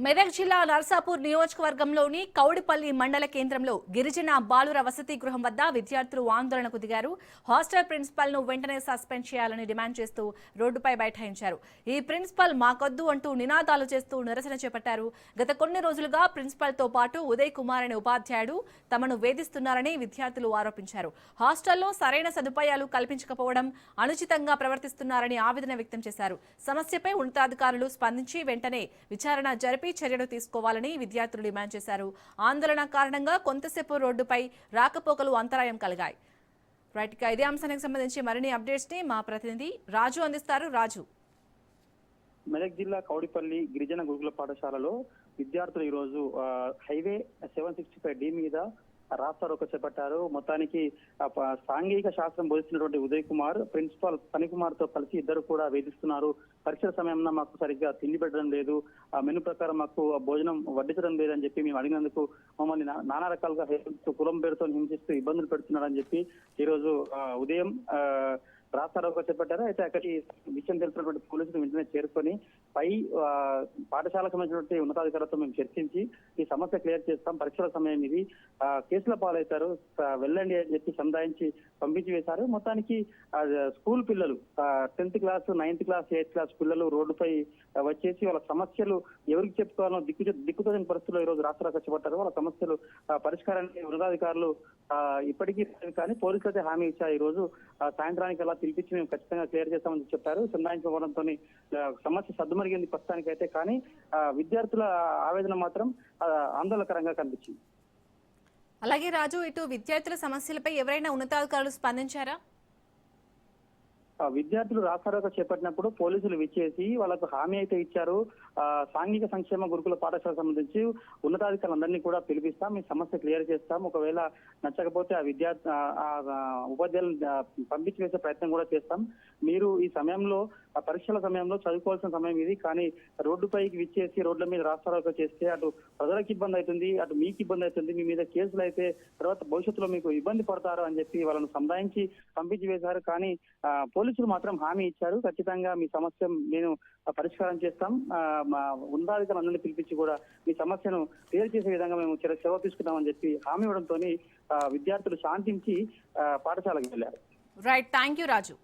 మెదక్ జిల్లా నర్సాపూర్ నియోజకవర్గంలోని కౌడిపల్లి మండల కేంద్రంలో గిరిజన బాలుర వసతి గృహం వద్ద విద్యార్థులు ఆందోళనకు దిగారు. హాస్టల్ ప్రిన్సిపల్ ను వెంటనే సస్పెండ్ చేయాలని డిమాండ్ చేస్తూ రోడ్డుపై బైఠాయించారు. ఈ ప్రిన్సిపల్ మాకొద్దు అంటూ నినాదాలు చేస్తూ నిరసన చేపట్టారు. గత కొన్ని రోజులుగా ప్రిన్సిపల్ తో పాటు ఉదయ్ కుమార్ అనే ఉపాధ్యాయుడు తమను వేధిస్తున్నారని విద్యార్థులు ఆరోపించారు. హాస్టల్లో సరైన సదుపాయాలు కల్పించకపోవడం, అనుచితంగా ప్రవర్తిస్తున్నారని ఆవేదన వ్యక్తం చేశారు. సమస్యపై ఉన్నతాధికారులు స్పందించి వెంటనే విచారణ జరిపి చర్యలు తీసుకోవాలని విద్యార్థులు డిమాండ్ చేశారు. ఆందోళన కారణంగా కొంతసేపు రోడ్డుపై రాకపోకలు అంతరాయం కలిగాయి. రైట్ గా ఇదే అంశానికి సంబంధించి మరిన్ని అప్డేట్స్ ని మా ప్రతినిధి రాజు అందిస్తారు. రాజు, మెదక్ జిల్లా కౌడిపల్లి గిరిజన గురుకుల పాఠశాలలో విద్యార్థులు ఈ రోజు హైవే 765D మీద రాస్తారోకో చేపట్టారు. మొత్తానికి సాంఘిక శాస్త్రం బోధిస్తున్నటువంటి ఉదయ్ కుమార్, ప్రిన్సిపాల్ ఫణికుమార్ తో కలిసి ఇద్దరు కూడా వేధిస్తున్నారు. పరీక్షల సమయంలో మాకు సరిగ్గా తిండి పెట్టడం లేదు, ఆ మెను ప్రకారం మాకు భోజనం వడ్డించడం లేదని చెప్పి మేము అడిగినందుకు మమ్మల్ని నానా రకాలుగా కులం పేరుతో హింసిస్తూ ఇబ్బందులు పెడుతున్నారని చెప్పి ఈ రోజు ఉదయం రాస్తారోకో చేపట్టారు. అయితే అక్కడికి విషయం తెలిసినటువంటి పోలీసులు వెంటనే చేరుకొని పై పాఠశాలకు సంబంధించినటువంటి ఉన్నతాధికారులతో మేము చర్చించి ఈ సమస్య క్లియర్ చేస్తాం, పరీక్షల సమయం ఇది, కేసుల పాలవుతారు, వెళ్ళండి అని చెప్పి సంధాయించి పంపించి వేశారు. మొత్తానికి స్కూల్ పిల్లలు 10th class, 9th class, 8th class పిల్లలు రోడ్డుపై వచ్చేసి వాళ్ళ సమస్యలు ఎవరికి చెప్పుకోవాలో దిక్కుతోని పరిస్థితుల్లో ఈ రోజు రాస్తారోకో చేపట్టారు. వాళ్ళ సమస్యలు పరిష్కారానికి ఉన్నతాధికారులు ఇప్పటికీ కానీ పోలీసులు అయితే హామీ ఇచ్చారు. ఈ రోజు సాయంత్రానికి అలా పిలిపించి మేము ఖచ్చితంగా క్లియర్ చేస్తామని చెప్పారు. సంధాయించుకోవడంతో సమస్య సద్దుమరిగింది ప్రస్తుతానికి అయితే. కానీ విద్యార్థుల ఆవేదన మాత్రం ఆందోళనకరంగా కనిపించింది. అలాగే రాజు, ఇటు విద్యార్థుల సమస్యలపై ఎవరైనా ఉన్నతాధికారులు స్పందించారా? విద్యార్థులు రాస్తారోకో చేపట్టినప్పుడు పోలీసులు విచ్చేసి వాళ్ళకు హామీ అయితే ఇచ్చారు. సాంఘిక సంక్షేమ గురుకుల పాఠశాలకు సంబంధించి ఉన్నతాధికారులందరినీ కూడా పిలిపిస్తాం, మీ సమస్య క్లియర్ చేస్తాం, ఒకవేళ నచ్చకపోతే ఆ విద్యార్థి ఉపాధ్యాయులను పంపించి వేసే ప్రయత్నం కూడా చేస్తాం. మీరు ఈ సమయంలో పరీక్షల సమయంలో చదువుకోవాల్సిన సమయం ఇది, కానీ రోడ్డుపైకి విచ్చేసి రోడ్ల మీద రాస్తారోకో చేస్తే అటు ప్రజలకు ఇబ్బంది అవుతుంది, అటు మీకు ఇబ్బంది అవుతుంది, మీ మీద కేసులు అయితే తర్వాత భవిష్యత్తులో మీకు ఇబ్బంది పడతారు అని చెప్పి వాళ్ళను సంధాయించి పంపించి వేశారు. కానీ పోలీసులు మాత్రం హామీ ఇచ్చారు, ఖచ్చితంగా మీ సమస్య నేను పరిష్కారం చేస్తాం, మా ఉన్నతాధికారులందరినీ పిలిపించి కూడా మీ సమస్యను క్లియర్ చేసే విధంగా మేము చర్య తీసుకుంటామని చెప్పి హామీ ఇవ్వడంతో విద్యార్థులు శాంతించి పాఠశాలకు వెళ్లారు. Right, thank you Raju.